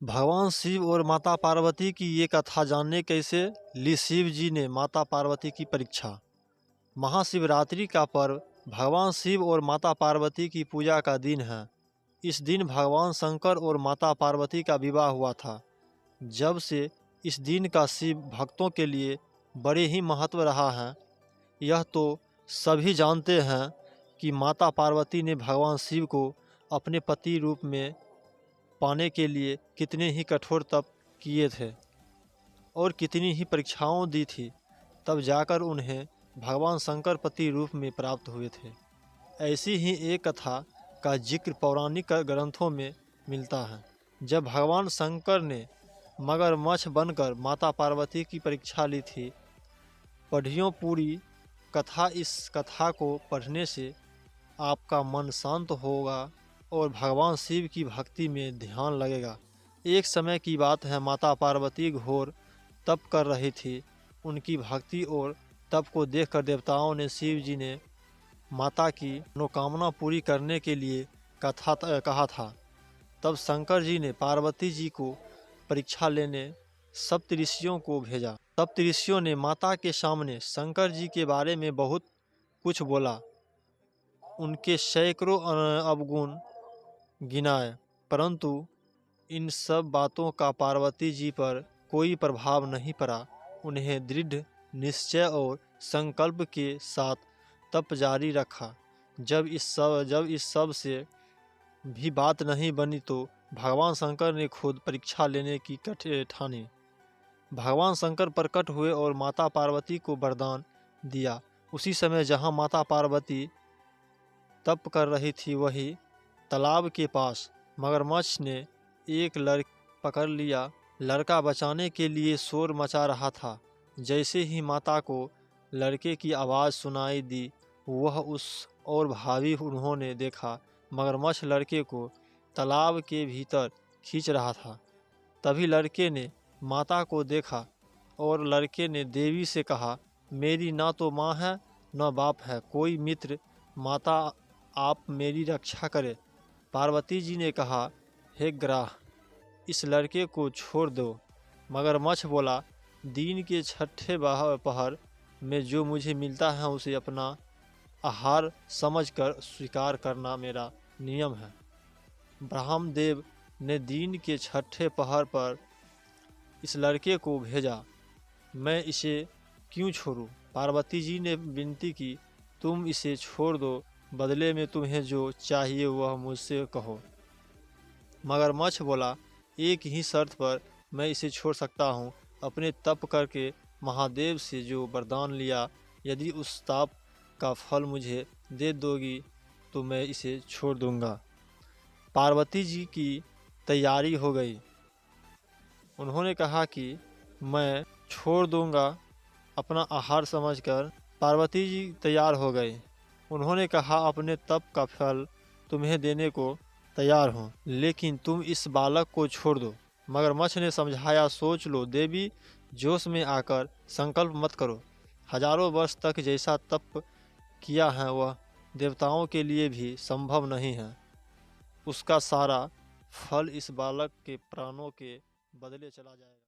भगवान शिव और माता पार्वती की ये कथा जानने कैसे ली शिव जी ने माता पार्वती की परीक्षा। महाशिवरात्रि का पर्व भगवान शिव और माता पार्वती की पूजा का दिन है। इस दिन भगवान शंकर और माता पार्वती का विवाह हुआ था। जब से इस दिन का शिव भक्तों के लिए बड़े ही महत्व रहा है। यह तो सभी जानते हैं कि माता पार्वती ने भगवान शिव को अपने पति रूप में पाने के लिए कितने ही कठोर तप किए थे और कितनी ही परीक्षाओं दी थी, तब जाकर उन्हें भगवान शंकर पति रूप में प्राप्त हुए थे। ऐसी ही एक कथा का जिक्र पौराणिक ग्रंथों में मिलता है। जब भगवान शंकर ने मगरमच्छ बनकर माता पार्वती की परीक्षा ली थी। पढ़ियो पूरी कथा। इस कथा को पढ़ने से आपका मन शांत होगा और भगवान शिव की भक्ति में ध्यान लगेगा। एक समय की बात है, माता पार्वती घोर तप कर रही थी। उनकी भक्ति और तप को देखकर देवताओं ने शिव जी ने माता की मनोकामना पूरी करने के लिए कहा था। तब शंकर जी ने पार्वती जी को परीक्षा लेने सप्त ऋषियों को भेजा। सप्त ऋषियों ने माता के सामने शंकर जी के बारे में बहुत कुछ बोला। उनके सैकड़ों अवगुण गिनाए, परंतु इन सब बातों का पार्वती जी पर कोई प्रभाव नहीं पड़ा। उन्हें दृढ़ निश्चय और संकल्प के साथ तप जारी रखा। जब इस सब से भी बात नहीं बनी तो भगवान शंकर ने खुद परीक्षा लेने की ठानी। भगवान शंकर प्रकट हुए और माता पार्वती को वरदान दिया। उसी समय जहाँ माता पार्वती तप कर रही थी, वही तालाब के पास मगरमच्छ ने एक लड़का पकड़ लिया। लड़का बचाने के लिए शोर मचा रहा था। जैसे ही माता को लड़के की आवाज़ सुनाई दी, वह उस और भावी उन्होंने देखा मगरमच्छ लड़के को तालाब के भीतर खींच रहा था। तभी लड़के ने माता को देखा और लड़के ने देवी से कहा, मेरी ना तो माँ है न बाप है, कोई मित्र। माता, आप मेरी रक्षा करें। पार्वती जी ने कहा, हे ग्राह, इस लड़के को छोड़ दो। मगरमच्छ बोला, दिन के छठे पहर में जो मुझे मिलता है उसे अपना आहार समझकर स्वीकार करना मेरा नियम है। ब्रह्मदेव ने दिन के छठे पहर पर इस लड़के को भेजा। मैं इसे क्यों छोड़ूं? पार्वती जी ने विनती की, तुम इसे छोड़ दो, बदले में तुम्हें जो चाहिए वह मुझसे कहो। मगरमच्छ बोला, एक ही शर्त पर मैं इसे छोड़ सकता हूँ। अपने तप करके महादेव से जो वरदान लिया, यदि उस तप का फल मुझे दे दोगी तो मैं इसे छोड़ दूंगा। पार्वती जी की तैयारी हो गई। उन्होंने कहा कि मैं छोड़ दूंगा अपना आहार समझकर। पार्वती जी तैयार हो गए। उन्होंने कहा, अपने तप का फल तुम्हें देने को तैयार हूँ, लेकिन तुम इस बालक को छोड़ दो। मगरमच्छ ने समझाया, सोच लो देवी, जोश में आकर संकल्प मत करो। हजारों वर्ष तक जैसा तप किया है वह देवताओं के लिए भी संभव नहीं है। उसका सारा फल इस बालक के प्राणों के बदले चला जाएगा।